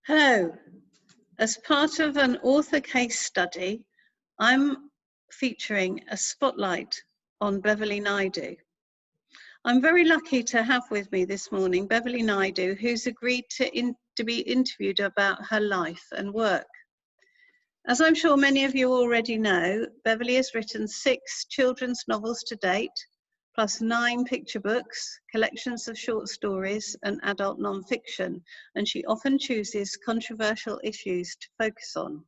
Hello. As part of an author case study, I'm featuring a spotlight on Beverley Naidoo. I'm very lucky to have with me this morning Beverley Naidoo, who's agreed to be interviewed about her life and work. As I'm sure many of you already know, Beverley has written 6 children's novels to date, plus 9 picture books, collections of short stories and adult non-fiction, and she often chooses controversial issues to focus on.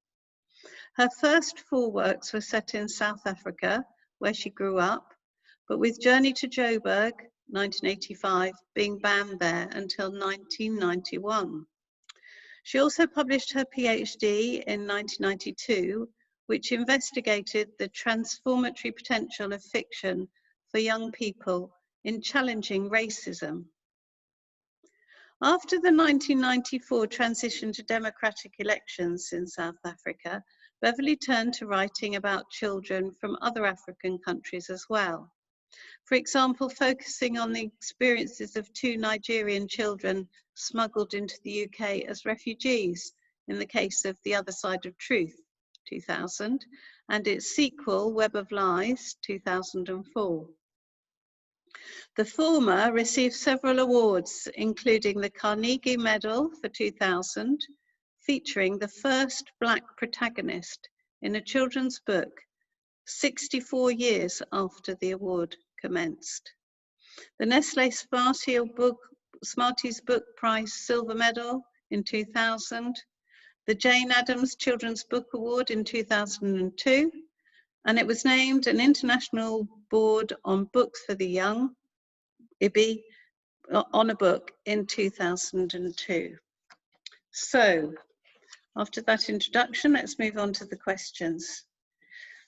Her first 4 works were set in South Africa, where she grew up, but with Journey to Joburg, 1985, being banned there until 1991. She also published her PhD in 1992, which investigated the transformatory potential of fiction for young people in challenging racism. After the 1994 transition to democratic elections in South Africa, Beverley turned to writing about children from other African countries as well. For example, focusing on the experiences of 2 Nigerian children smuggled into the UK as refugees in the case of The Other Side of Truth, 2000, and its sequel, Web of Lies, 2004. The former received several awards, including the Carnegie Medal for 2000, featuring the first Black protagonist in a children's book 64 years after the award commenced. The Nestle Smarties Book Prize Silver Medal in 2000, the Jane Addams Children's Book Award in 2002, and it was named an International Board on Books for the Young, IBI, on a book in 2002. So, after that introduction, let's move on to the questions.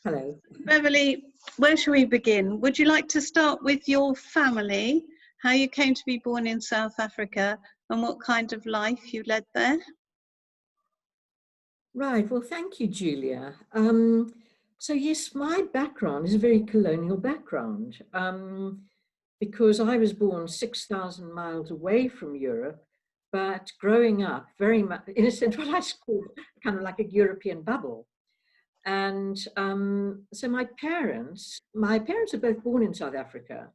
Hello. Beverley, where shall we begin? Would you like to start with your family, how you came to be born in South Africa and what kind of life you led there? Right, well, thank you, Julia. So yes, my background is a very colonial background because I was born 6,000 miles away from Europe, but growing up very much, in a sense, what I call kind of like a European bubble. And so my parents are both born in South Africa,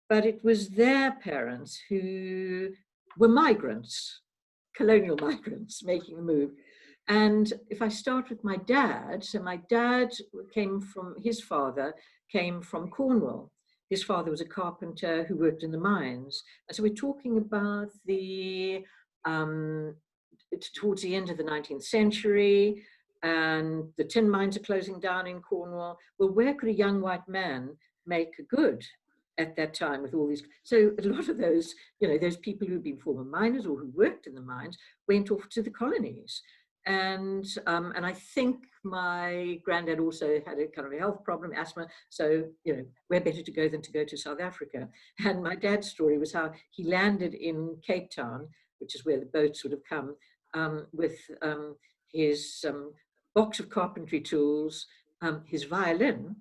but it was their parents who were migrants, colonial migrants making the move. And if I start with my dad, so my dad his father came from Cornwall. His father was a carpenter who worked in the mines. And so we're talking about towards the end of the 19th century, and the tin mines are closing down in Cornwall. Well, where could a young white man make a good at that time with all these? So a lot of those, those people who'd been former miners or who worked in the mines went off to the colonies. And I think my granddad also had a kind of a health problem, asthma. So, where better to go than to go to South Africa? And my dad's story was how he landed in Cape Town, which is where the boats would have come, with his box of carpentry tools, his violin,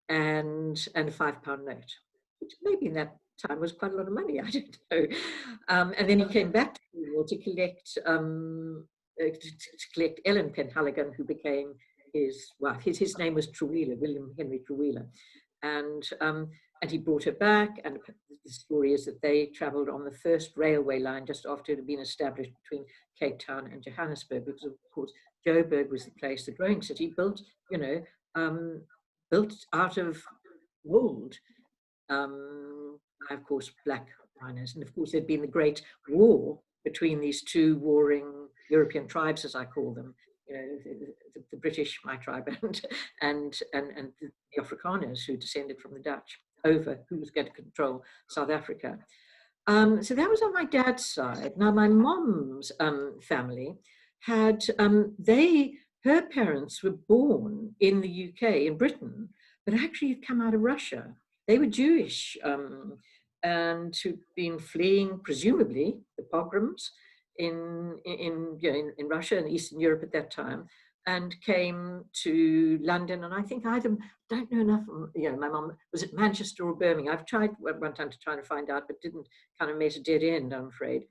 and a £5 note, which maybe in that time was quite a lot of money. I don't know. And then he came back to Cornwall to collect Ellen Penhaligon, who became his wife. His name was Truwila, William Henry Truwila, and he brought her back. And the story is that they travelled on the first railway line just after it had been established between Cape Town and Johannesburg, because of course Joburg was the place, the growing city, built out of wool. Of course, black miners, and of course there'd been the Great War between these 2 warring European tribes, as I call them, the British, my tribe, and the Afrikaners who descended from the Dutch, over who was going to control South Africa. So that was on my dad's side. Now my mom's family had, her parents were born in the UK, in Britain, but actually had come out of Russia. They were Jewish and who'd been fleeing, presumably, the pogroms in Russia and Eastern Europe at that time, and came to London. And I think I don't know enough. My mom was at Manchester or Birmingham. I've tried one time to try to find out, but didn't, kind of met a dead end, I'm afraid.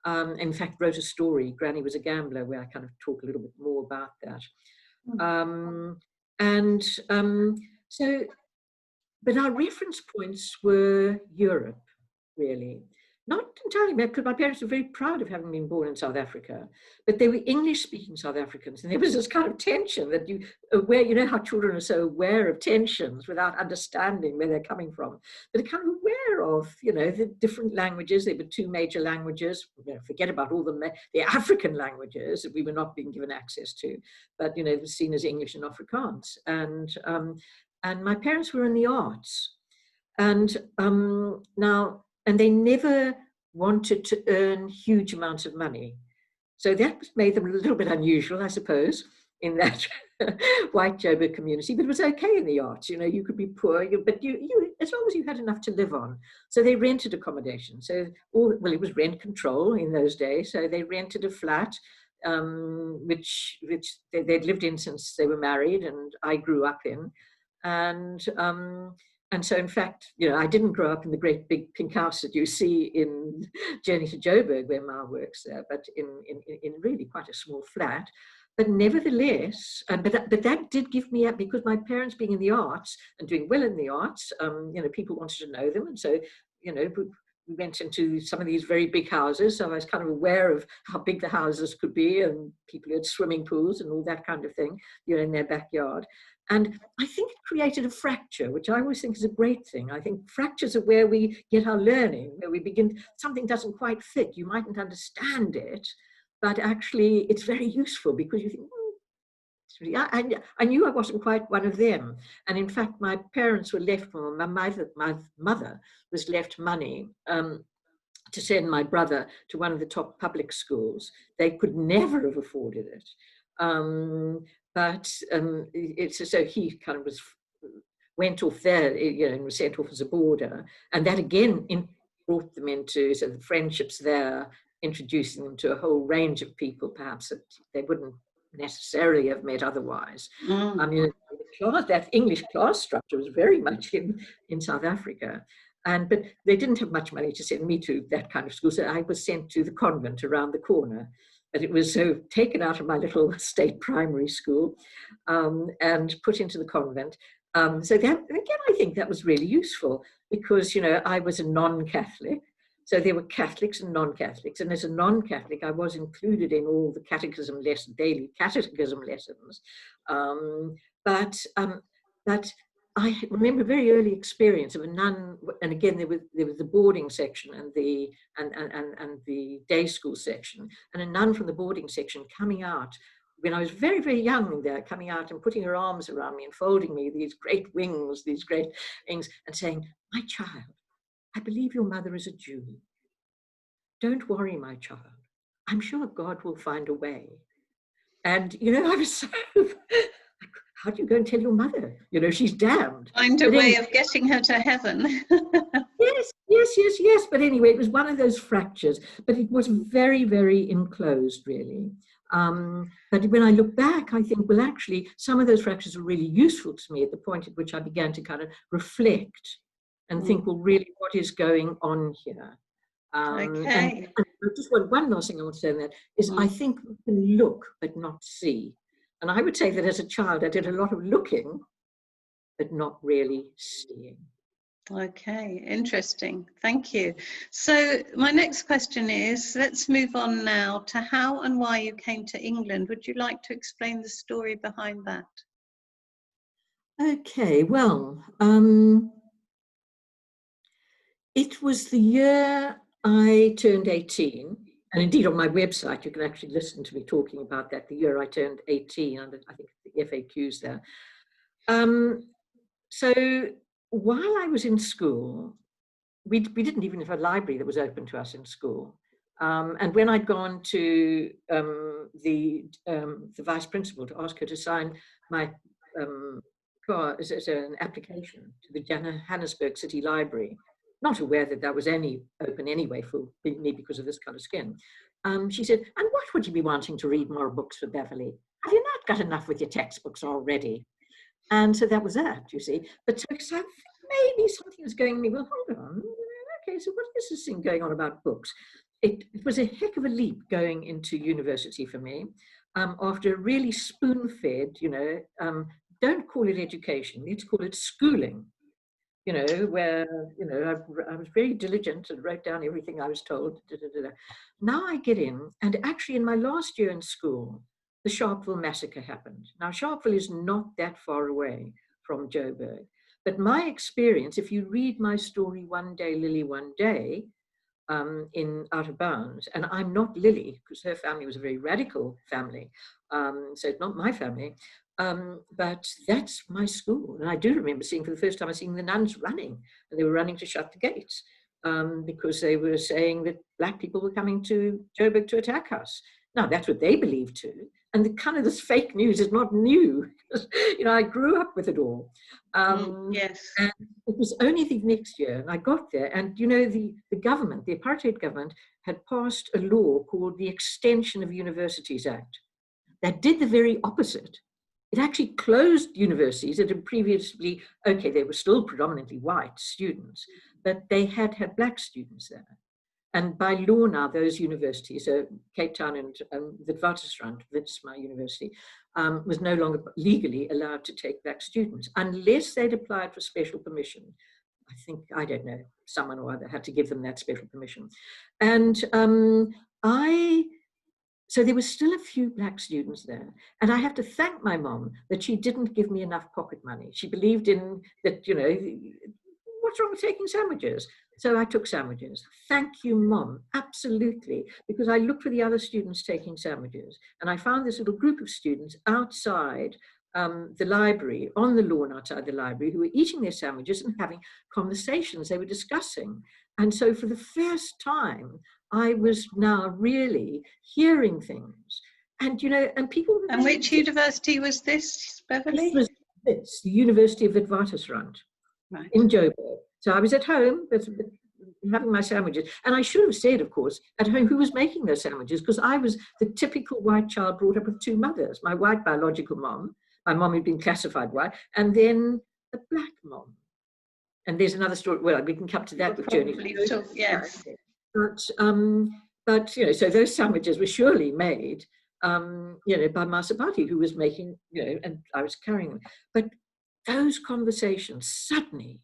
In fact, wrote a story, Granny Was a Gambler, where I kind of talk a little bit more about that. So, but our reference points were Europe, really. Not entirely, because my parents were very proud of having been born in South Africa, but they were English-speaking South Africans, and there was this kind of tension that you know how children are so aware of tensions without understanding where they're coming from, but they're kind of aware of, you know, the different languages. There were two major languages. You know, forget about all the African languages that we were not being given access to, but, you know, it was seen as English and Afrikaans. And my parents were in the arts, and and they never wanted to earn huge amounts of money. So that made them a little bit unusual, I suppose, in that white Joburg community, but it was okay in the arts. You know, you could be poor, but you as long as you had enough to live on. So they rented accommodation. So, it was rent control in those days. So they rented a flat, which they'd lived in since they were married, and I grew up in. And so, in fact, you know, I didn't grow up in the great big pink house that you see in Journey to Joburg, where Ma works there, but in really quite a small flat. But nevertheless, but that did give me up, because my parents being in the arts and doing well in the arts, you know, people wanted to know them. And so, you know, we went into some of these very big houses. So I was kind of aware of how big the houses could be, and people who had swimming pools and all that kind of thing, you know, in their backyard. And I think it created a fracture, which I always think is a great thing. I think fractures are where we get our learning, where we begin, something doesn't quite fit. You mightn't understand it, but actually it's very useful, because you think, I knew I wasn't quite one of them. And in fact, my parents were left, my mother was left money to send my brother to one of the top public schools. They could never have afforded it. So he kind of went off there, you know, and was sent off as a boarder. And that again brought them into sort of friendships there, introducing them to a whole range of people, perhaps that they wouldn't necessarily have met otherwise. I mean, that English class structure was very much in South Africa. But they didn't have much money to send me to that kind of school. So I was sent to the convent around the corner. But it was so taken out of my little state primary school and put into the convent. So that, again, I think that was really useful, because, you know, I was a non-Catholic. So there were Catholics and non-Catholics. And as a non-Catholic, I was included in all the daily catechism lessons. But I remember a very early experience of a nun, and again there was the boarding section and the day school section, and a nun from the boarding section coming out when I was very, very young there, coming out and putting her arms around me and folding me, these great wings, and saying, "My child, I believe your mother is a Jew. Don't worry, my child. I'm sure God will find a way." And, you know, I was so, how do you go and tell your mother? You know, she's damned. Find a way of getting her to heaven. Yes. But anyway, it was one of those fractures, but it was very, very enclosed, really. But when I look back, I think, well, actually, some of those fractures were really useful to me at the point at which I began to kind of reflect and think, well, really, what is going on here? And just one last thing I want to say on that is I think we can look but not see. And I would say that as a child, I did a lot of looking, but not really seeing. Okay, interesting. Thank you. So my next question is, let's move on now to how and why you came to England. Would you like to explain the story behind that? Okay, well, it was the year I turned 18. And indeed, on my website, you can actually listen to me talking about that, the year I turned 18, and I think the FAQs there. So while I was in school, we didn't even have a library that was open to us in school. And when I'd gone to the vice principal to ask her to sign my as an application to the Johannesburg City Library, not aware that that was open anyway for me because of this kind of skin. She said, "And what would you be wanting to read more books for, Beverley? Have you not got enough with your textbooks already?" And so that was that, you see. But so maybe something was going to me, well, hold on. Okay, so what is this thing going on about books? it was a heck of a leap going into university for me. After a really spoon-fed, don't call it education, let's call it schooling, where, I was very diligent and wrote down everything I was told. Now I get in, and actually in my last year in school, the Sharpeville massacre happened. Now, Sharpeville is not that far away from Joburg. But my experience, if you read my story, One Day, Lily, One Day, in Out of Bounds, and I'm not Lily, because her family was a very radical family, so it's not my family, but that's my school. And I do remember seeing, for the first time, I seen the nuns running, and they were running to shut the gates, because they were saying that black people were coming to Joburg to attack us. Now, that's what they believed too. And the kind of this fake news is not new. I grew up with it all. Yes. And it was only the next year, and I got there, and the government, the apartheid government, had passed a law called the Extension of Universities Act that did the very opposite. It actually closed universities that had previously, okay, they were still predominantly white students, but they had black students there. And by law now, those universities, so Cape Town and Witwatersrand, that's my university, was no longer legally allowed to take black students unless they'd applied for special permission. I don't know, someone or other had to give them that special permission. And so there were still a few black students there. And I have to thank my mom that she didn't give me enough pocket money. She believed in that, what's wrong with taking sandwiches? So I took sandwiches. Thank you, Mom. Absolutely. Because I looked for the other students taking sandwiches. And I found this little group of students outside the library, on the lawn outside the library, who were eating their sandwiches and having conversations they were discussing. And so for the first time, I was now really hearing things. And, and people... And which university was this, Beverley? It's the University of Witwatersrand, right, in Joburg. So I was at home, but having my sandwiches. And I should have said, of course, at home who was making those sandwiches, because I was the typical white child brought up with two mothers, my white biological mom, my mom who'd been classified white, and then a black mom. And there's another story, well, we can come to that with Journey. Yes. But so those sandwiches were surely made, by Masabati, who was making, and I was carrying them. But those conversations suddenly,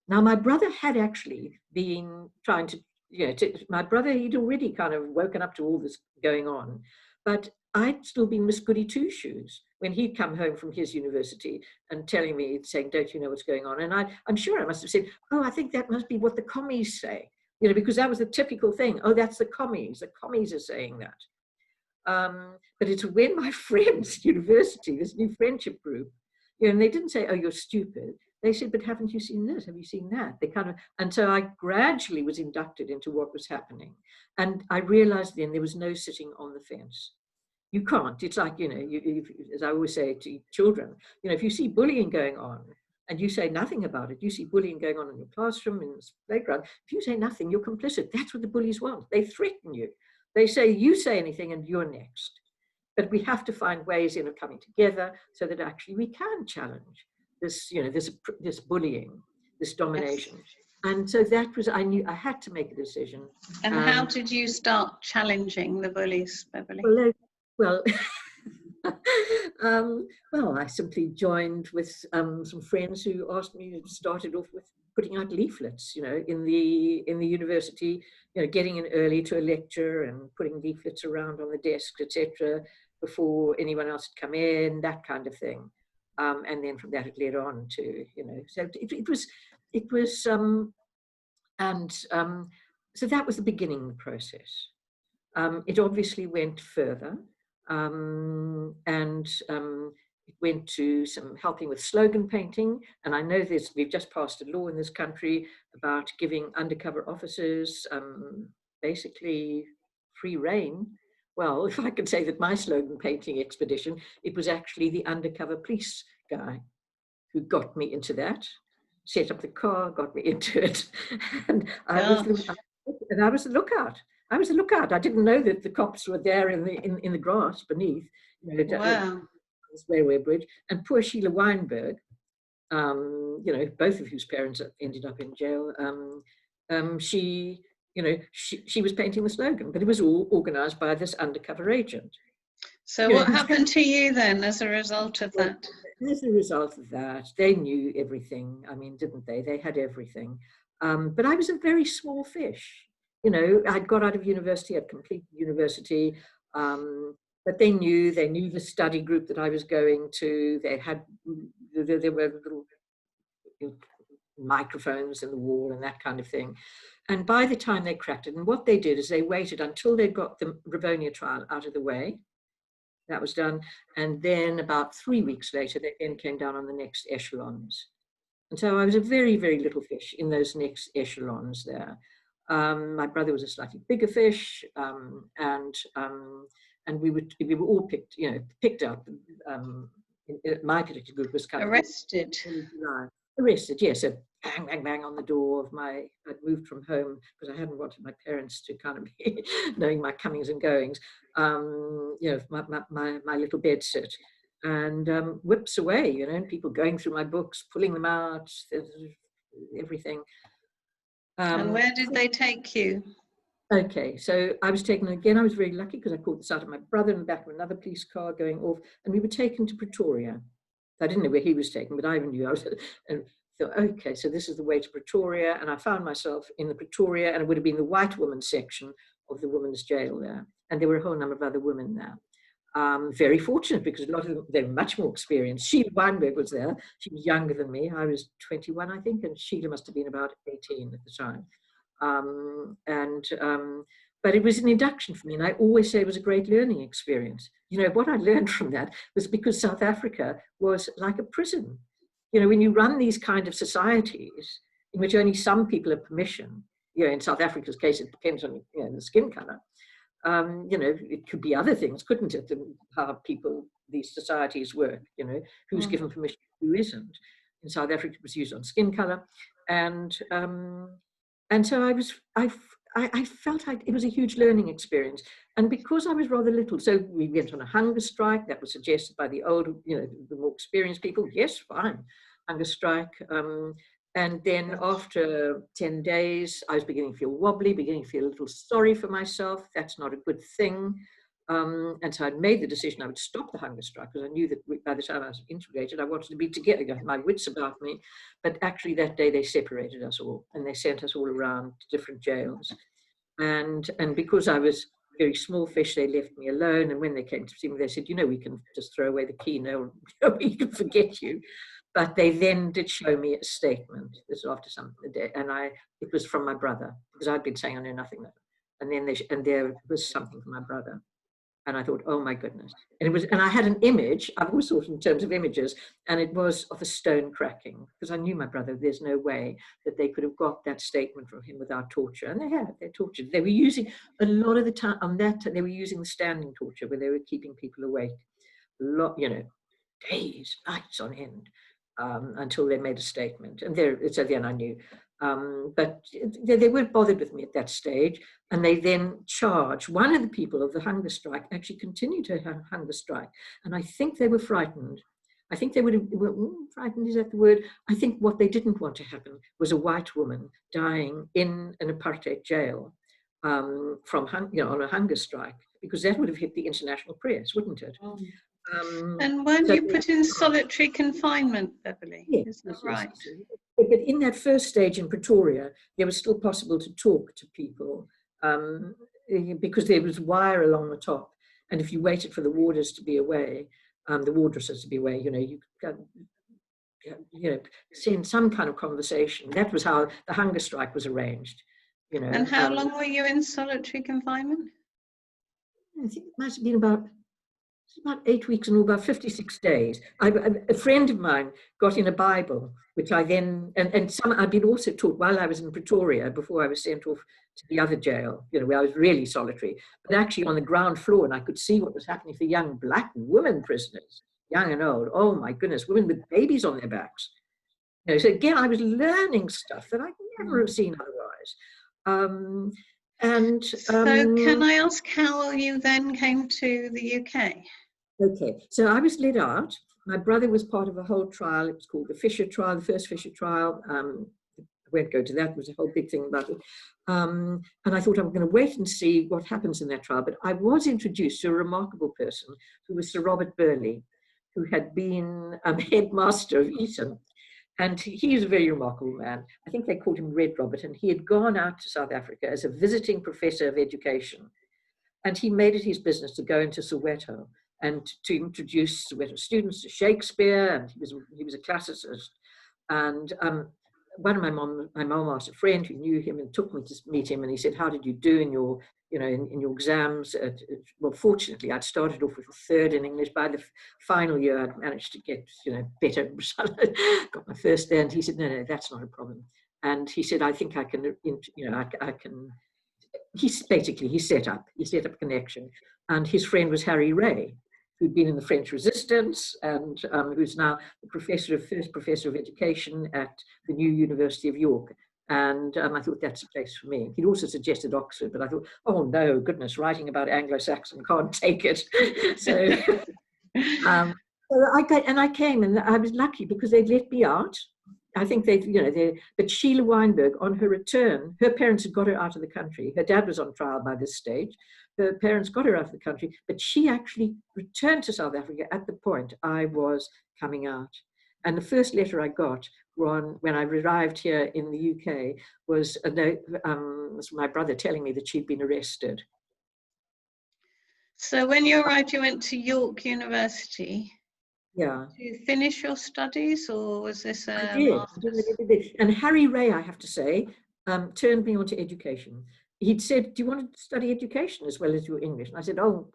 now my brother had actually been trying to, my brother, he'd already kind of woken up to all this going on, but I'd still been Miss Goody Two-Shoes when he'd come home from his university and telling me, saying, don't you know what's going on? And I'm sure I must have said, oh, I think that must be what the commies say, because that was the typical thing. Oh, that's the commies are saying that. But it's when my friends at university, this new friendship group, and they didn't say, oh, you're stupid. They said, but haven't you seen this? Have you seen that? They and so I gradually was inducted into what was happening. And I realized then there was no sitting on the fence. You can't. It's like, as I always say to children, if you see bullying going on and you say nothing about it, you see bullying going on in your classroom, in the playground, if you say nothing, you're complicit. That's what the bullies want. They threaten you. They say, you say anything and you're next. But we have to find ways of coming together so that actually we can challenge this, this bullying, this domination. Yes. And so that was, I knew I had to make a decision. And how did you start challenging the bullies, Beverley? Well, I simply joined with some friends who asked me, started off with putting out leaflets, in the university, getting in early to a lecture and putting leaflets around on the desks, etc., before anyone else had come in, that kind of thing. And then from that it led on to, so it was, so that was the beginning of the process. It obviously went further, and it went to some helping with slogan painting. And I know we've just passed a law in this country about giving undercover officers basically free rein. Well, if I could say that my slogan painting expedition, it was actually the undercover police guy who got me into that, set up the car, got me into it. And I was the lookout. I was a lookout. I didn't know that the cops were there in the grass beneath. Wow. This railway bridge. And poor Sheila Weinberg, both of whose parents ended up in jail. She You know, she was painting the slogan, but it was all organized by this undercover agent. So You know, what happened to you then as a result of that? As a result of that, they knew everything. I mean, didn't they? They had everything. But I was a very small fish. You know, I'd got out of university, I'd completed university, but they knew the study group that I was going to. There were little microphones in the wall and that kind of thing. And by the time they cracked it, and what they did is they waited until they got the Rivonia trial out of the way. That was done. And then about 3 weeks later, they then came down on the next echelons. And so I was a very, very little fish in those next echelons there. My brother was a slightly bigger fish, and we were all picked up. My particular group was kind Arrested. of arrested. Yes, so bang, bang, bang on the door of I'd moved from home because I hadn't wanted my parents to kind of be knowing my comings and goings. You know, my little bed sit, and whips away, you know, and people going through my books, pulling them out, everything. And where did they take you? Okay, so I was taken again. I was very lucky because I caught the sight of my brother in the back of another police car going off, and we were taken to Pretoria. I didn't know where he was taken, but I knew I was. And thought, okay, so this is the way to Pretoria, and I found myself in the Pretoria, and it would have been the white women's section of the women's jail there, and there were a whole number of other women there. Very fortunate because a lot of them, they were much more experienced. Sheila Weinberg was there. She was younger than me. I was 21, I think, and Sheila must have been about 18 at the time. But it was an induction for me, and I always say it was a great learning experience. You know, what I learned from that was because South Africa was like a prison. You know, when you run these kind of societies in which only some people have permission, you know, in South Africa's case, it depends on, you know, the skin color. You know, it could be other things, couldn't it? How these societies work, you know, who's given permission, who isn't. In South Africa, it was used on skin color. And so I felt it was a huge learning experience. And because I was rather little, so we went on a hunger strike that was suggested by the older, you know, the more experienced people. Yes, fine, hunger strike. And then after 10 days, I was beginning to feel wobbly, beginning to feel a little sorry for myself. That's not a good thing. And so I made the decision I would stop the hunger strike because I knew that by the time I was integrated, I wanted to be together, I had my wits about me. But actually that day they separated us all and they sent us all around to different jails. And because I was very small fish, they left me alone. And when they came to see me, they said, you know, we can just throw away the key. No, we can forget you. But they then did show me a statement. This was after some day, and it was from my brother because I'd been saying I know nothing. And then there was something from my brother, and I thought, oh my goodness! And I had an image. I've always thought in terms of images, and it was of a stone cracking because I knew my brother. There's no way that they could have got that statement from him without torture, and they tortured. They were using a lot of the time on that. They were using the standing torture where they were keeping people awake, you know, days, nights on end. Until they made a statement. And so then I knew. But they weren't bothered with me at that stage. And they then charged one of the people of the hunger strike, actually continued to have hunger strike. And I think they were frightened. I think they would have, frightened, is that the word? I think what they didn't want to happen was a white woman dying in an apartheid jail on a hunger strike, because that would have hit the international press, wouldn't it? And weren't you put in solitary confinement, Beverley? Yes, is that right? Yes. But in that first stage in Pretoria, it was still possible to talk to people because there was wire along the top. And if you waited for the warders to be away, the wardresses to be away, you know, you could, you know, send some kind of conversation. That was how the hunger strike was arranged, you know. And how long were you in solitary confinement? I think it might have been about 8 weeks and about 56 days. A friend of mine got in a Bible, which I then, I'd been also taught while I was in Pretoria before I was sent off to the other jail, you know, where I was really solitary, but actually on the ground floor, and I could see what was happening for young black women prisoners, young and old. Oh my goodness, women with babies on their backs. You know, so again, I was learning stuff that I'd never have seen otherwise. So can I ask how you then came to the UK? Okay, so I was let out. My brother was part of a whole trial. It was called the Fisher trial, the first Fisher trial. won't go to that. It was a whole big thing about it. And I thought I was going to wait and see what happens in that trial. But I was introduced to a remarkable person who was Sir Robert Burley, who had been headmaster of Eton. And he is a very remarkable man. I think they called him Red Robert. And he had gone out to South Africa as a visiting professor of education. And he made it his business to go into Soweto and to introduce Soweto students to Shakespeare. And he was a classicist. And one of my mom asked a friend who knew him and took me to meet him, and he said, "How did you do in your, in your exams?" Well, fortunately, I'd started off with a third in English. By the final year, I'd managed to get, better. Got my first there, and he said, "No, that's not a problem." And he said, "I think I can, I can." He set up a connection, and his friend was Harry Ray, who'd been in the French Resistance and who's now the first professor of education at the new University of York. And I thought that's a place for me. He'd also suggested Oxford, but I thought, oh no, goodness, writing about Anglo-Saxon, can't take it. So, I came, and I was lucky because they'd let me out. I think but Sheila Weinberg, on her return, her parents had got her out of the country. Her dad was on trial by this stage. Her parents got her out of the country, but she actually returned to South Africa at the point I was coming out. And the first letter I got when I arrived here in the UK was a note, was my brother telling me that she'd been arrested. So when you arrived, you went to York University. Yeah. Did you finish your studies, or was this a I did. And Harry Ray, I have to say, turned me on to education. He'd said, "Do you want to study education as well as your English?" And I said, "Oh,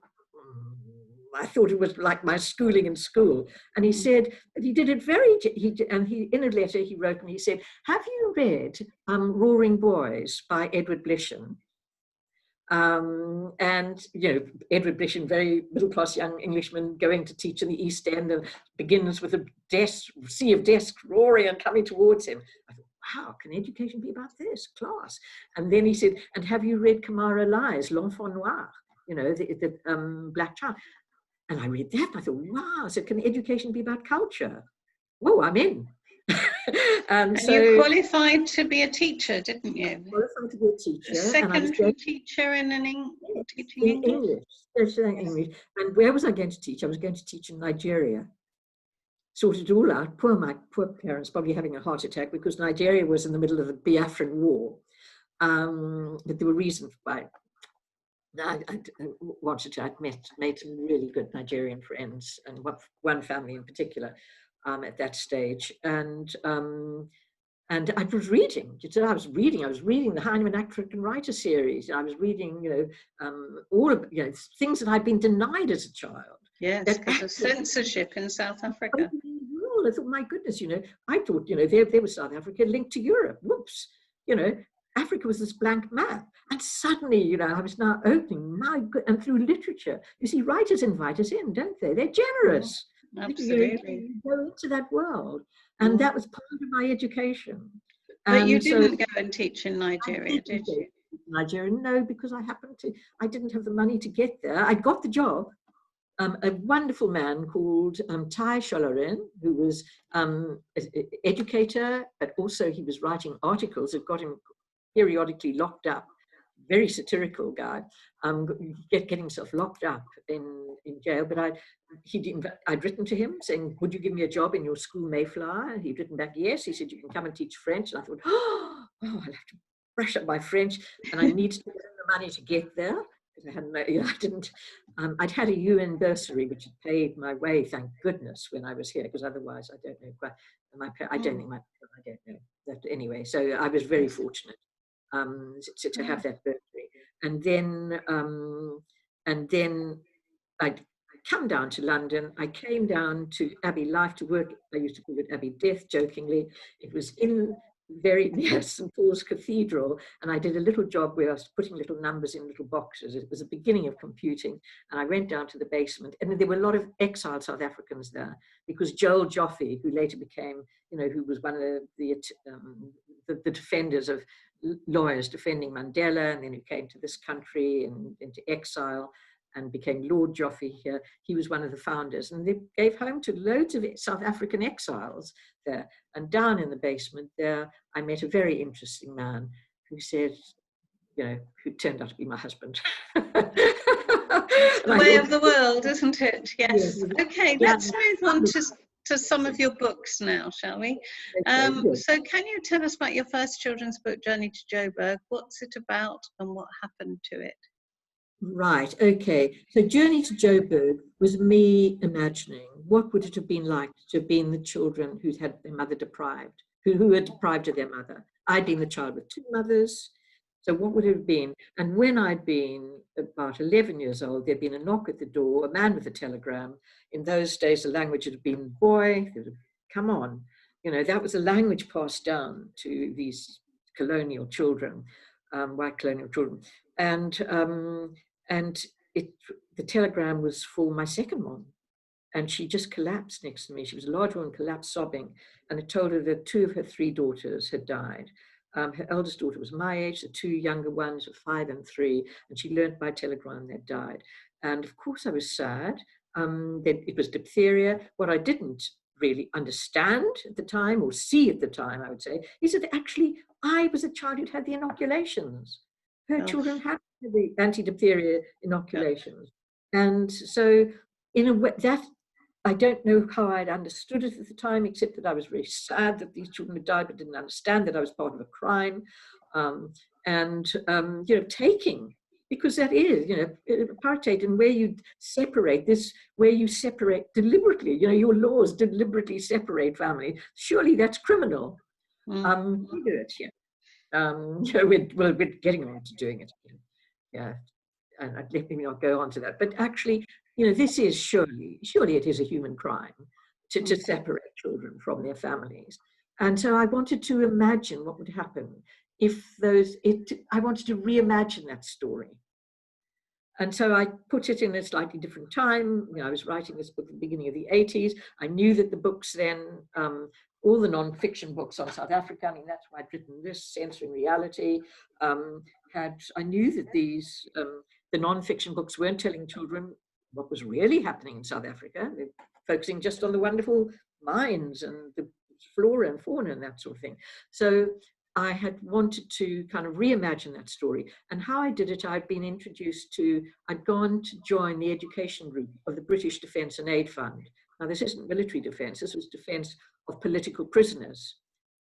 I thought it was like my schooling in school." And he said, but he did it in a letter he wrote me, he said, "Have you read Roaring Boys by Edward Blisham?" And Edward Blisham, very middle-class young Englishman going to teach in the East End, and begins with a sea of desks roaring and coming towards him. I thought, wow, can education be about this? Class. And then he said, "And have you read Kamara Lies, L'Enfant Noir, the Black Child?" And I read that, and I thought, wow, so can education be about culture? Whoa, I'm in. And so you qualified to be a teacher, didn't you? Qualified to be a teacher. A secondary teacher in teaching English? English. And where was I going to teach? I was going to teach in Nigeria. Sorted it all out. My poor parents probably having a heart attack because Nigeria was in the middle of the Biafran War. But there were reasons why. I'd made some really good Nigerian friends, and one family in particular at that stage. And I was reading. I was reading the Heinemann African Writer series. I was reading, all of things that I'd been denied as a child. Yes, because of censorship in South Africa. I thought, my goodness, I thought, there was South Africa linked to Europe. Whoops, Africa was this blank map. And suddenly, I was now opening, and through literature, you see, writers invite us in, don't they? They're generous. Absolutely. You go into that world. And that was part of my education. But you didn't go and teach in Nigeria, did you? Nigeria, no, because I didn't have the money to get there. I got the job. A wonderful man called Tai Sholorin, who was an educator, but also he was writing articles that got him periodically locked up. Very satirical guy, get himself locked up in jail. But I'd written to him saying, "Would you give me a job in your school, Mayflower?" And he'd written back, "Yes." He said, "You can come and teach French." And I thought, oh, I'll have to brush up my French, and I needed to get the money to get there. I'd had a UN bursary which had paid my way, thank goodness, when I was here, because otherwise I don't know. I don't know that anyway. So I was very fortunate to have that bursary, and then I'd come down to London. I came down to Abbey Life to work. I used to call it Abbey Death, jokingly. It was in very near St. Paul's Cathedral, and I did a little job where I was putting little numbers in little boxes. It was the beginning of computing, and I went down to the basement, and there were a lot of exiled South Africans there, because Joel Joffe, who later became, who was one of the defenders of lawyers defending Mandela, and then who came to this country and into exile, and became Lord Joffrey here. He was one of the founders, and they gave home to loads of South African exiles there. And down in the basement there, I met a very interesting man who said, who turned out to be my husband. It's the way of the world, isn't it? Yes. Yes. Okay, let's move on to some of your books now, shall we? So can you tell us about your first children's book, Journey to Joburg? What's it about and what happened to it? Right, okay. So Journey to Joburg was me imagining what would it have been like to have been the children who'd had their mother deprived, who were deprived of their mother. I'd been the child with two mothers. So what would it have been? And when I'd been about 11 years old, there'd been a knock at the door, a man with a telegram. In those days, the language had been boy, come on. That was a language passed down to these colonial children, white colonial children. And the telegram was for my second mom. And she just collapsed next to me. She was a large woman, collapsed sobbing. And it told her that two of her three daughters had died. Her eldest daughter was my age, the two younger ones were 5 and 3, and she learned by telegram they'd died. And of course I was sad. That it was diphtheria. What I didn't really understand at the time, or see at the time, I would say, is that actually I was a child who'd had the inoculations. Her children had the anti-diphtheria inoculations. And so in a way, that I don't know how I'd understood it at the time, except that I was very sad that these children had died, but didn't understand that I was part of a crime. Taking, because that is, apartheid, and where you separate this, where you separate deliberately, your laws deliberately separate family. Surely that's criminal. We do it here. We're getting around to doing it. Yeah. And let me not go on to that. But actually, this is surely it is a human crime to separate children from their families. And so I wanted to imagine what would happen if I wanted to reimagine that story. And so I put it in a slightly different time. I was writing this book at the beginning of the 80s. I knew that the books then, all the non-fiction books on South Africa, that's why I'd written this, Censoring Reality, I knew that these, the non-fiction books weren't telling children what was really happening in South Africa. They're focusing just on the wonderful mines and the flora and fauna and that sort of thing. So I had wanted to kind of reimagine that story. And how I did it, I'd gone to join the education group of the British Defence and Aid Fund. Now, this isn't military defence, this was defence of political prisoners,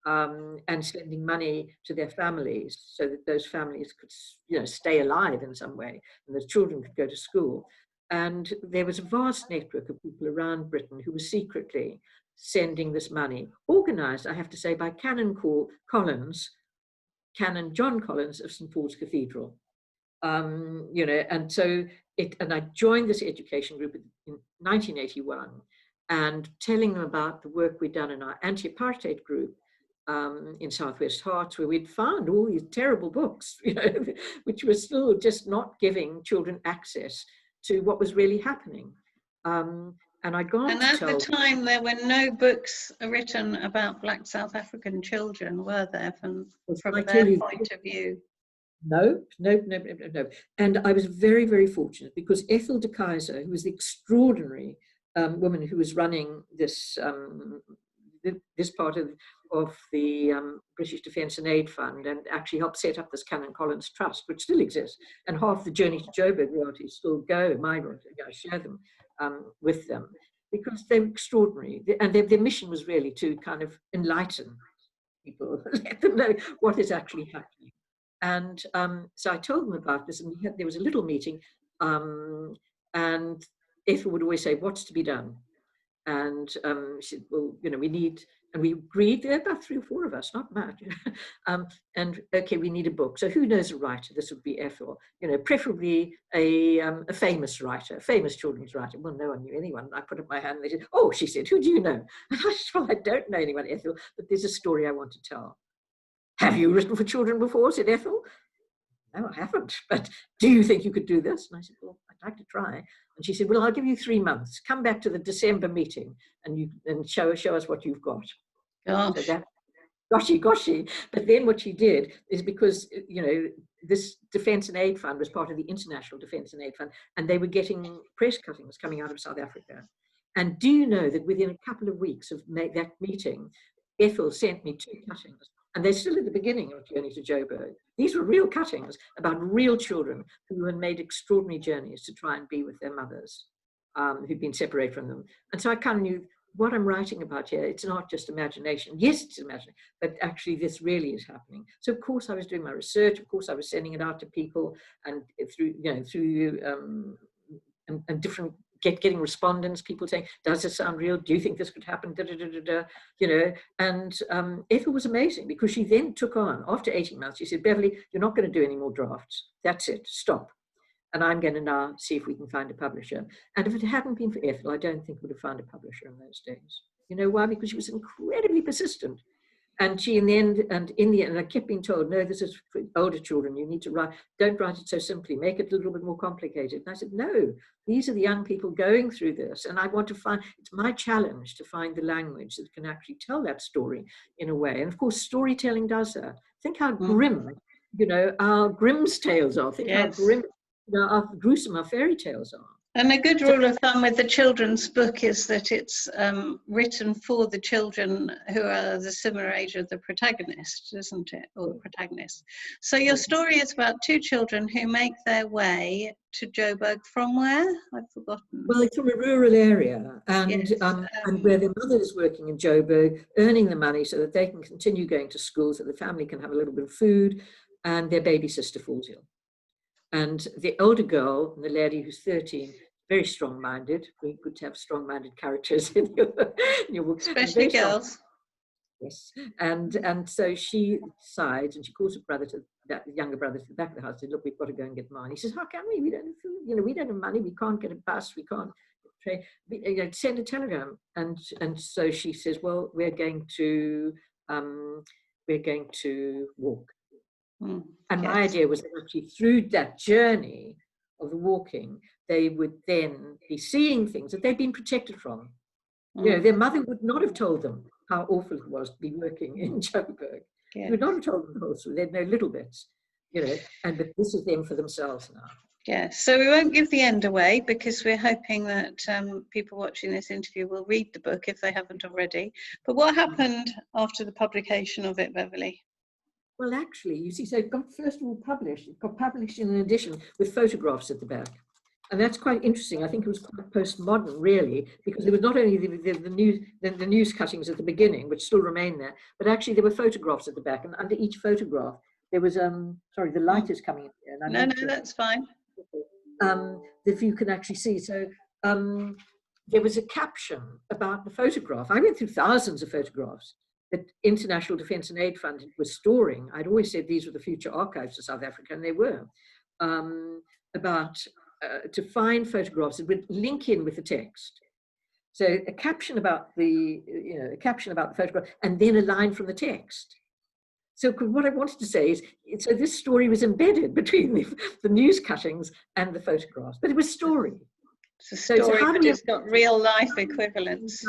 and sending money to their families so that those families could, stay alive in some way, and the children could go to school. And there was a vast network of people around Britain who were secretly sending this money, organised, I have to say, by Canon John Collins of St. Paul's Cathedral. And so I joined this education group in 1981, and telling them about the work we'd done in our anti-apartheid group in Southwest Hearts, where we'd found all these terrible books, which were still just not giving children access to what was really happening. And I'd gone and at the time, there were no books written about Black South African children, were there, from their point of view? No. And I was very, very fortunate, because Ethel de Keyser, who was the extraordinary woman who was running this part of the British Defence and Aid Fund, and actually helped set up this Canon Collins Trust, which still exists, and half the Journey to Joburg royalties still go, my royalties, I share them with them, because they're extraordinary. And their mission was really to kind of enlighten people, let them know what is actually happening. And so I told them about this, and there was a little meeting, and Ethel would always say, what's to be done? And she said, well, we need, and we agreed, there were about 3 or 4 of us, not much. And okay, we need a book. So who knows a writer? This would be Ethel, preferably a famous writer, a famous children's writer. Well, no one knew anyone. I put up my hand and they said, oh, she said, who do you know? And I said, well, I don't know anyone, Ethel, but there's a story I want to tell. Have you written for children before? Said Ethel. No, I haven't, but do you think you could do this? And I said, well, I'd like to try. And she said, well, I'll give you 3 months. Come back to the December meeting and show us what you've got. Gosh. So goshy. But then what she did is, because, you know, this Defence and Aid Fund was part of the International Defence and Aid Fund, and they were getting press cuttings coming out of South Africa. And do you know that within a couple of weeks of that meeting, Ethel sent me 2 cuttings, and they're still at the beginning of Journey to Joburg. These were real cuttings about real children who had made extraordinary journeys to try and be with their mothers, who'd been separated from them. And so I kind of knew what I'm writing about here, it's not just imagination. Yes, it's imagination, but actually this really is happening. So of course I was doing my research. Of course I was sending it out to people, and through, you know, through and different, getting respondents, people saying, does this sound real? Do you think this could happen? Da, da, da, da, da. You know, and Ethel was amazing, because she then took on, after 18 months, she said, Beverley, you're not going to do any more drafts. That's it, stop. And I'm going to now see if we can find a publisher. And if it hadn't been for Ethel, I don't think we would have found a publisher in those days. You know why? Because she was incredibly persistent. And she, in the end, and I kept being told, no, this is for older children. You need to write, don't write it so simply, make it a little bit more complicated. And I said, no, these are the young people going through this. And I want to find, it's my challenge to find the language that can actually tell that story in a way. And of course, storytelling does that. Think how grim, you know, our Grimm's tales are. Think how grim, you know, how gruesome our fairy tales are. And a good rule of thumb with the children's book is that it's written for the children who are the similar age of the protagonist, isn't it? Or the protagonist. So your story is about 2 children who make their way to Joburg from where? I've forgotten. Well, it's from a rural area, and Yes, and where their mother is working in Joburg, earning the money so that they can continue going to school, so the family can have a little bit of food, and their baby sister falls ill. And the older girl, the lady who's 13, very strong-minded. Very good to have strong-minded characters in your book. especially girls. Yes, and so she decides, and she calls her brother, to that younger brother, to the back of the house. Said, look, we've got to go and get mine. He says, how can we? We don't have food. You know, we don't have money. We can't get a bus. We can't send a telegram. And so she says, well, we're going to walk. And my idea was that actually through that journey of the walking, they would then be seeing things that they'd been protected from. You know, their mother would not have told them how awful it was to be working in Joburg. She would not have told them the whole story. They'd know little bits, you know, but this is them for themselves now. Yeah, so we won't give the end away, because we're hoping that people watching this interview will read the book if they haven't already. But what happened after the publication of it, Beverley? Well, actually, you see, so it got first of all published. It got published in an edition with photographs at the back. And that's quite interesting. I think it was quite postmodern, really, because there was not only the news cuttings at the beginning, which still remain there, but actually there were photographs at the back. And under each photograph, there was, sorry, the light is coming in here. No, that's fine. If you can actually see. So there was a caption about the photograph. I went through thousands of photographs that International Defence and Aid Fund was storing. I'd always said these were the future archives of South Africa, and they were, to find photographs that would link in with the text. So a caption about the photograph, and then a line from the text. So what I wanted to say is, so this story was embedded between the news cuttings and the photographs, but it was story. It's a story, but it's got real life equivalents.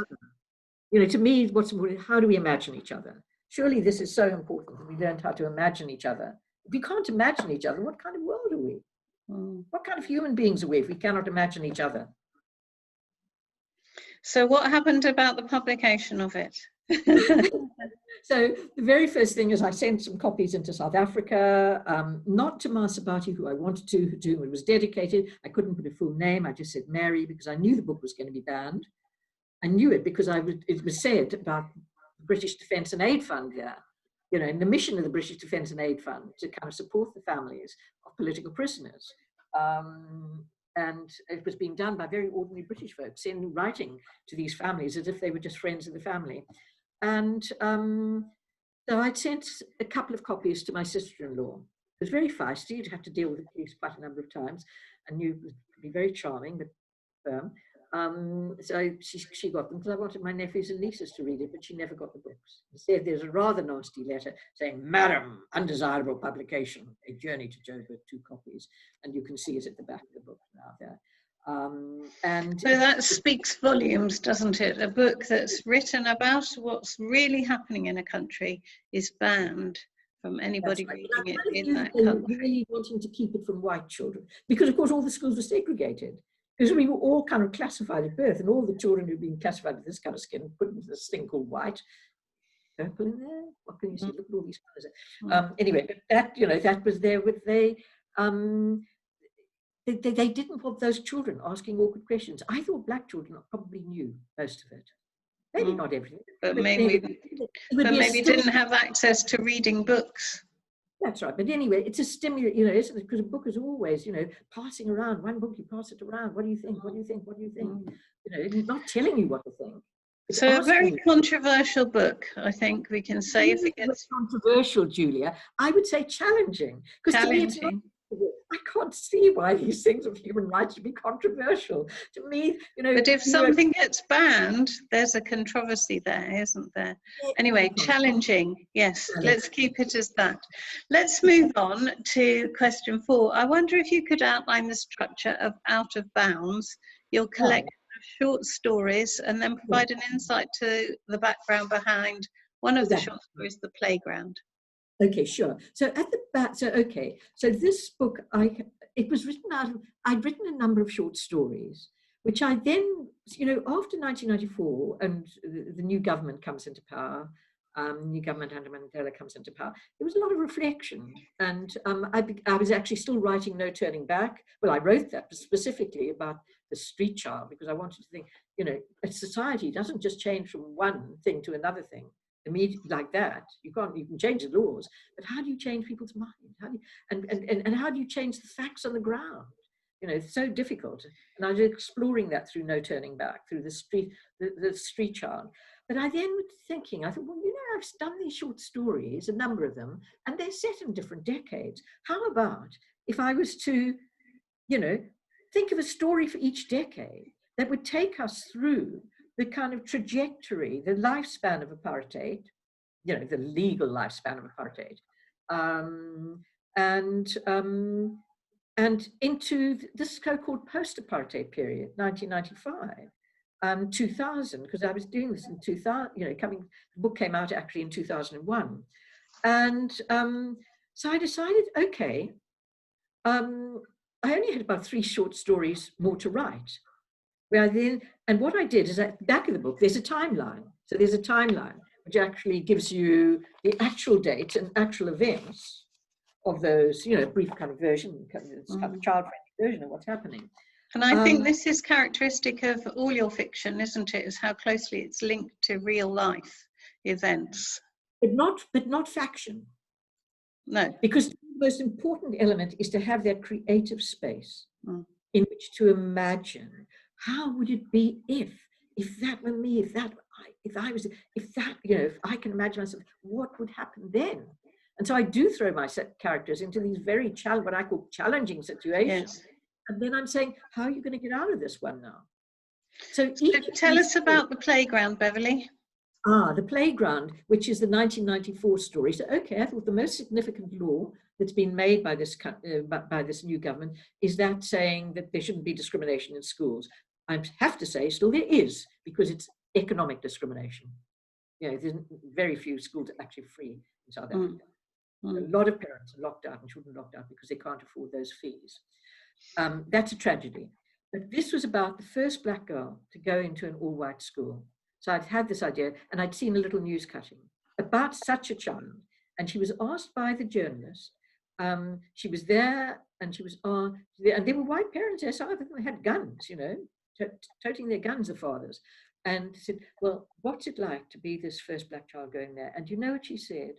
You know, to me, what's important, how do we imagine each other? Surely this is so important that we learned how to imagine each other. If we can't imagine each other, what kind of world are we? What kind of human beings are we if we cannot imagine each other? So what happened about the publication of it? So the very first thing is I sent some copies into South Africa, not to Masabati, who I wanted to whom it was dedicated. I couldn't put a full name. I just said Mary, because I knew the book was going to be banned. I knew it because it was said about the British Defence and Aid Fund there, you know, and the mission of the British Defence and Aid Fund to kind of support the families of political prisoners. And it was being done by very ordinary British folks, writing to these families as if they were just friends of the family. And so I'd sent a couple of copies to my sister-in-law. It was very feisty. You'd have to deal with the police quite a number of times, and you would be very charming, but firm. So she got them because I wanted my nephews and nieces to read it, but she never got the books. Instead, there's a rather nasty letter saying, Madam, undesirable publication, a journey to Joburg, 2 copies. And you can see it at the back of the book now there. And so that speaks volumes, doesn't it? A book that's written about what's really happening in a country is banned from anybody right. reading it I kind of in knew that they were country. really wanting to keep it from white children, because of course all the schools were segregated. Because we were all kind of classified at birth, and all the children who'd been classified with this kind of skin put into this thing called white. Purple in there. What can you see? Look at all these colors. Anyway, but that, you know, that was there with they didn't want those children asking awkward questions. I thought black children probably knew most of it. Maybe not everything, But but maybe, didn't have access to reading books. That's right. But anyway, it's a stimulus, you know, isn't it? Because a book is always, you know, passing around. One book, you pass it around. What do you think? What do you think? What do you think? You know, not telling you what to think. So a very controversial book, I think we can say. If it gets controversial, Julia, I would say challenging. Because to me, it's not. I can't see why these things of human rights should be controversial. To me, you know. But if something gets banned, there's a controversy there, isn't there? Anyway, challenging. Yes, let's keep it as that. Let's move on to question 4. I wonder if you could outline the structure of Out of Bounds, your collection of short stories, and then provide an insight to the background behind one of the short stories, The Playground. Okay, sure. So at the back, so this book, it was written out of, I'd written a number of short stories, which I then, you know, after 1994 and the new government comes into power, new government under Mandela comes into power, there was a lot of reflection. And I was actually still writing No Turning Back. Well, I wrote that specifically about the street child, because I wanted to think, you know, a society doesn't just change from one thing to another thing immediately like that. You can change the laws, but how do you change people's minds? How do you, and how do you change the facts on the ground? You know, it's so difficult. And I was exploring that through No Turning Back, through the street child. But I then was thinking, I thought, well, you know, I've done these short stories, a number of them, and they're set in different decades. How about if I was to, you know, think of a story for each decade that would take us through the kind of trajectory, the lifespan of apartheid, you know, the legal lifespan of apartheid, and into this so-called post-apartheid period, 1995, 2000, because I was doing this in 2000, you know, the book came out actually in 2001. And so I decided, okay, I only had about 3 short stories more to write. And what I did is at the back of the book, there's a timeline. So there's a timeline which actually gives you the actual date and actual events of those, you know, brief kind of version, it's kind of child-friendly version of what's happening. And I think this is characteristic of all your fiction, isn't it? Is how closely it's linked to real life events. But not faction. No. Because the most important element is to have that creative space in which to imagine. How would it be if that were me, if I can imagine myself, what would happen then? And so I do throw my characters into these very what I call challenging situations. Yes. And then I'm saying, how are you going to get out of this one now? So tell us about The Playground, Beverley. The Playground, which is the 1994 story. So, okay, I thought the most significant law that's been made by this new government is that saying that there shouldn't be discrimination in schools. I have to say, still there is, because it's economic discrimination. You know, there's very few schools are actually free in South Africa. A lot of parents are locked out and children locked out because they can't afford those fees. That's a tragedy. But this was about the first black girl to go into an all-white school. So I'd had this idea, and I'd seen a little news cutting about such a child. And she was asked by the journalist, she was there, and she was and there were white parents there, some of them had guns, you know, toting their guns, the fathers. And said, well, what's it like to be this first black child going there? And you know what she said?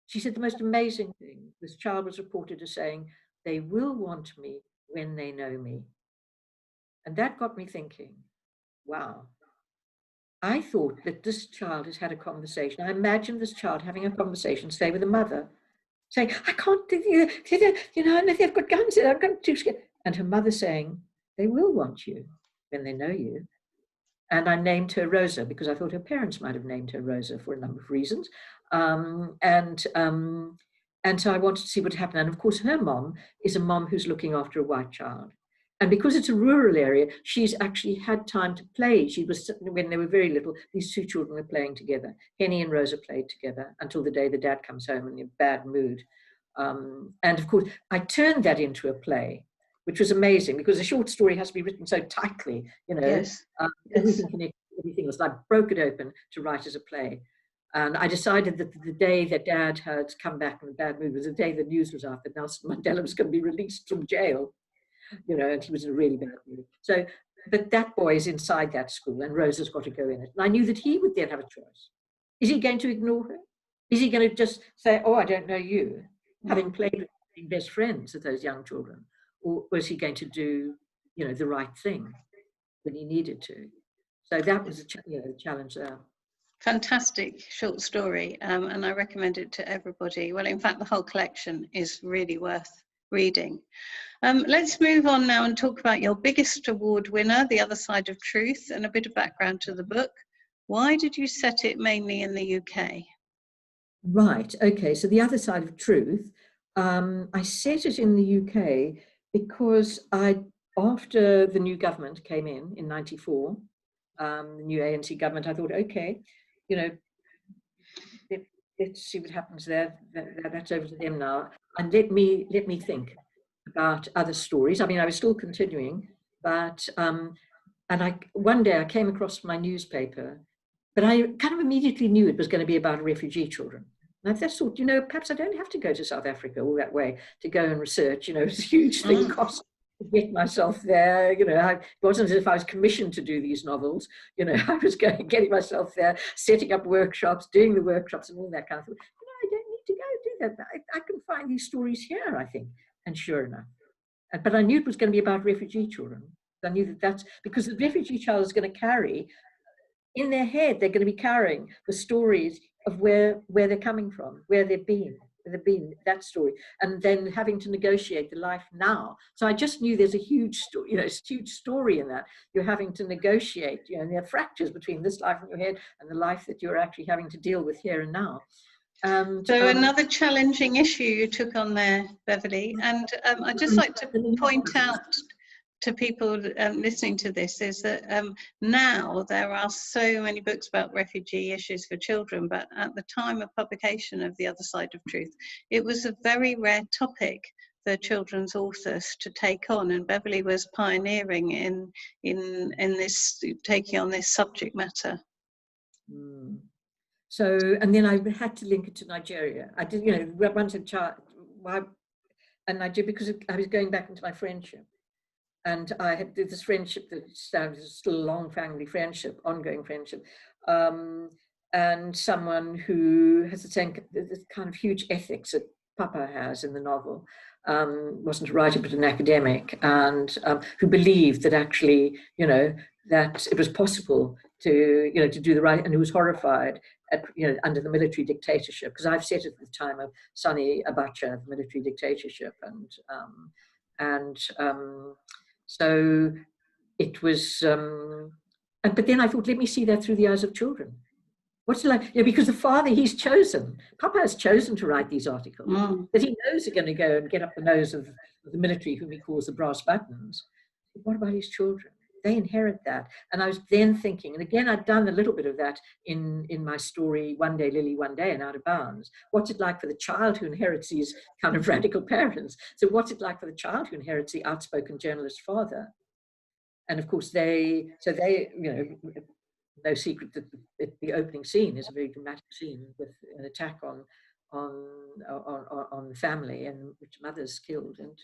She said the most amazing thing. This child was reported as saying, they will want me when they know me. And that got me thinking, wow. I thought that this child has had a conversation. I imagined this child having a conversation, say, with a mother, saying, I can't do you know, they've got guns there, I'm too scared. And her mother saying, they will want you when they know you. And I named her Rosa because I thought her parents might have named her Rosa for a number of reasons. And so I wanted to see what happened. And of course, her mom is a mom who's looking after a white child. And because it's a rural area, she's actually had time to play. She was, when they were very little, these two children were playing together. Henny and Rosa played together until the day the dad comes home in a bad mood. And of course, I turned that into a play, which was amazing because a short story has to be written so tightly, you know, Yes. everything connected, everything else. I broke it open to write as a play. And I decided that the day that Dad had come back in a bad mood was the day the news was out that Nelson Mandela was going to be released from jail, you know, and he was in a really bad mood. So, but that boy is inside that school and Rosa's got to go in it. And I knew that he would then have a choice. Is he going to ignore her? Is he going to just say, oh, I don't know you, having played with being best friends with those young children? Or was he going to do, you know, the right thing when he needed to? So that was the challenge there. Fantastic short story, and I recommend it to everybody. Well, in fact, the whole collection is really worth reading. Let's move on now and talk about your biggest award winner, The Other Side of Truth, and a bit of background to the book. Why did you set it mainly in the UK? Right, okay, so The Other Side of Truth, I set it in the UK because after the new government came in 94, the new ANC government, I thought, okay, you know, let's see what happens there. That's over to them now. And let me think about other stories. I mean, I was still continuing, but one day I came across my newspaper, but I kind of immediately knew it was going to be about refugee children. And I just thought, you know, perhaps I don't have to go to South Africa all that way to go and research. You know, it's a huge thing, cost to get myself there. You know, it wasn't as if I was commissioned to do these novels. You know, I was getting myself there, setting up workshops, doing the workshops and all that kind of thing. You know, I don't need to go do that. I can find these stories here, I think. And sure enough. But I knew it was going to be about refugee children. I knew that's because the refugee child is going to carry in their head, they're going to be carrying the stories of where they're coming from, where they've been, that story, and then having to negotiate the life now. So I just knew there's a huge story, you know, it's a huge story in that. You're having to negotiate, you know, and there are fractures between this life in your head and the life that you're actually having to deal with here and now. So another challenging issue you took on there, Beverley, and I'd just like to point out to people listening to this is that now there are so many books about refugee issues for children, but at the time of publication of The Other Side of Truth, it was a very rare topic for children's authors to take on, and Beverley was pioneering in this, taking on this subject matter. So, and then I had to link it to Nigeria. I did, you know, once a child, and Nigeria, because I was going back into my friendship. And I had this friendship that was still a long family friendship, ongoing friendship, and someone who has the same this kind of huge ethics that Papa has in the novel. Wasn't a writer but an academic, and who believed that actually, you know, that it was possible to, you know, to do the right, and who was horrified at, you know, under the military dictatorship, because I've set it at the time of Sani Abacha, the military dictatorship, so it was, but then I thought, let me see that through the eyes of children. What's it like? You know, because the father, he's chosen, Papa has chosen to write these articles that he knows are going to go and get up the nose of the military, whom he calls the brass buttons. But what about his children? They inherit that. And I was then thinking, and again, I'd done a little bit of that in my story, One Day, Lily, One Day, and Out of Bounds. What's it like for the child who inherits these kind of radical parents? So what's it like for the child who inherits the outspoken journalist father? And of course, you know, no secret that the opening scene is a very dramatic scene with an attack on the family, and which mother's killed. And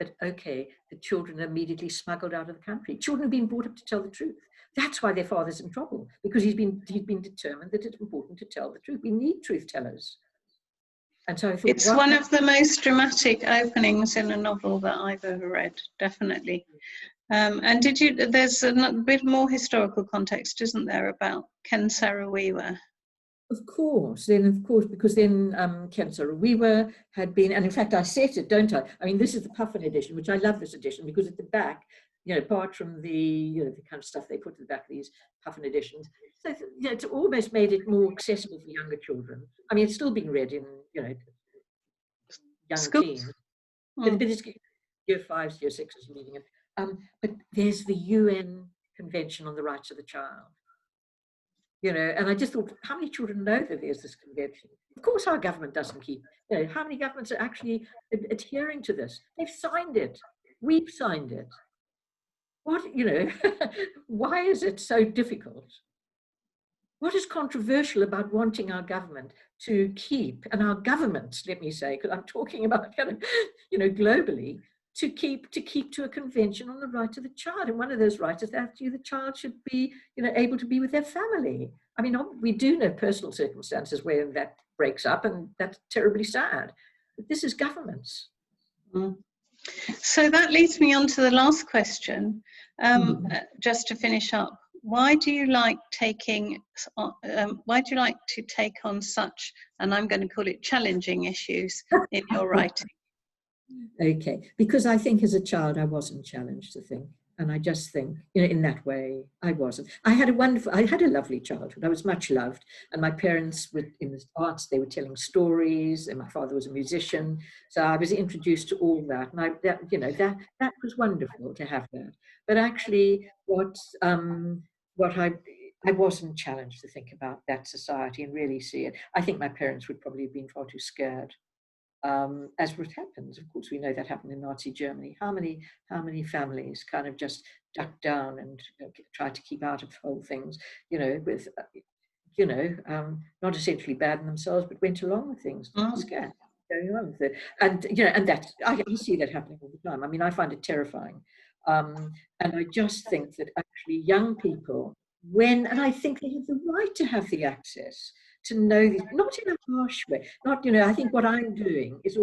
but okay, the children are immediately smuggled out of the country. Children have been brought up to tell the truth. That's why their father's in trouble, because he's been determined that it's important to tell the truth. We need truth tellers. And so I thought, it's one of the most dramatic openings in a novel that I've ever read, definitely. And there's a bit more historical context, isn't there, about Ken Saro-Wiwa? Of course, because then Ken Saro-Wiwa had been, and in fact I set it, don't I? I mean, this is the Puffin edition, which I love this edition, because at the back, you know, apart from the, you know, the kind of stuff they put at the back of these Puffin editions, so, you know, it's almost made it more accessible for younger children. I mean, it's still being read in, you know, young teens. But year 5s, year 6s meeting it. But there's the UN Convention on the Rights of the Child. And I just thought, how many children know that there's this convention? Of course, our government doesn't keep. How many governments are actually adhering to this? They've signed it. We've signed it. What, why is it so difficult? What is controversial about wanting our government to keep, and our governments, let me say, because I'm talking about kind of, globally, to keep to a convention on the right of the child. And one of those rights is that the child should be, able to be with their family. I mean, we do know personal circumstances where that breaks up, and that's terribly sad. But this is governments. Mm. So that leads me on to the last question, just to finish up. Why do you like to take on such, and I'm going to call it challenging issues in your writing? Okay, because I think as a child I wasn't challenged to think, and I just think, in that way I wasn't. I had a lovely childhood. I was much loved, and my parents were in the arts. They were telling stories, and my father was a musician, so I was introduced to all that, and that was wonderful to have that. But actually, what I wasn't challenged to think about that society and really see it. I think my parents would probably have been far too scared. As what happens, of course, we know that happened in Nazi Germany. How many families kind of just ducked down and tried to keep out of whole things, with, not essentially bad in themselves, but went along with things, scared, going on with it. And, and that, I see that happening all the time. I mean, I find it terrifying. And I just think that actually young people, and I think they have the right to have the access to know this, not in a harsh way, not, I think what I'm doing is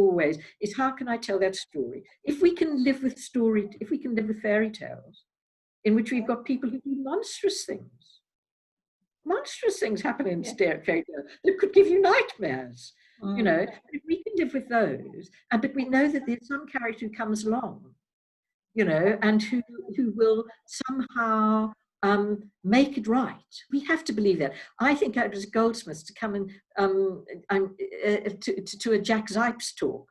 how can I tell that story? If we can live with fairy tales, in which we've got people who do monstrous things happen in fairy tales that could give you nightmares, if we can live with those, but we know that there's some character who comes along, and who will somehow make it right. We have to believe that. I think it was Goldsmiths to come and to a Jack Zipes talk.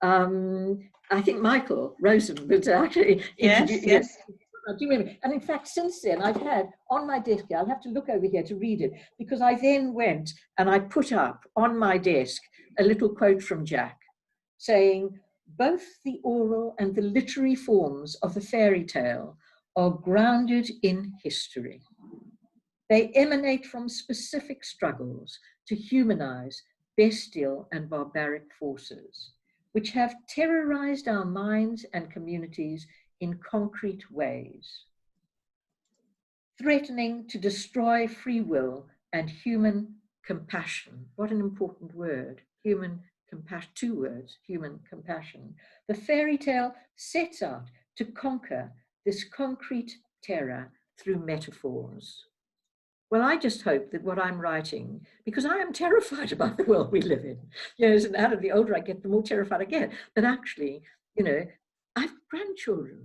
I think Michael Rosen was actually yes. Do you remember? And in fact, since then, I've had on my desk here, I'll have to look over here to read it, because I then went and I put up on my desk a little quote from Jack saying, both the oral and the literary forms of the fairy tale are grounded in history. They emanate from specific struggles to humanize bestial and barbaric forces, which have terrorized our minds and communities in concrete ways, threatening to destroy free will and human compassion. What an important word, human compassion, 2 words, human compassion. The fairy tale sets out to conquer this concrete terror through metaphors. Well, I just hope that what I'm writing, because I am terrified about the world we live in, and out of the older I get, the more terrified I get, but actually, I've grandchildren,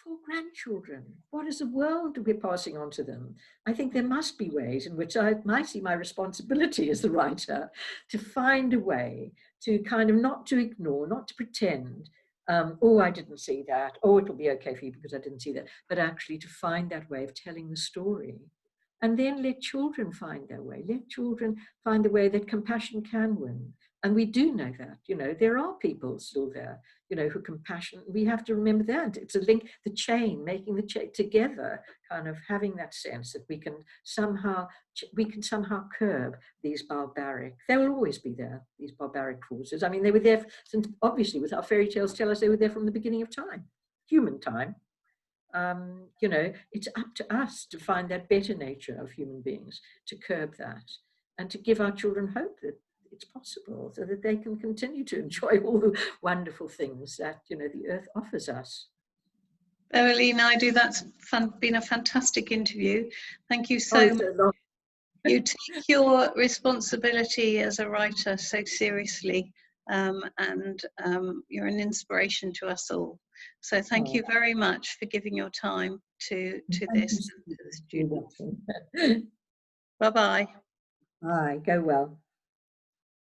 4 grandchildren. What is the world we're passing on to them? I think there must be ways in which I might see my responsibility as the writer to find a way to kind of not to ignore, not to pretend, I didn't see that, it'll be okay for you because I didn't see that, but actually to find that way of telling the story. And then let children find their way. Let children find the way that compassion can win. And we do know that, there are people still there, who compassion. We have to remember that. It's a link, the chain, making the chain together, kind of having that sense that we can somehow curb these barbaric, they will always be there, these barbaric forces. I mean, they were there, since obviously with our fairy tales tell us they were there from the beginning of time, human time. It's up to us to find that better nature of human beings, to curb that, and to give our children hope that it's possible, so that they can continue to enjoy all the wonderful things that, the earth offers us. Beverley Naidoo, that's been a fantastic interview. Thank you so much. You take your responsibility as a writer so seriously, and you're an inspiration to us all. So thank you very much for giving your time to this. You're welcome. Bye-bye. Bye, go well.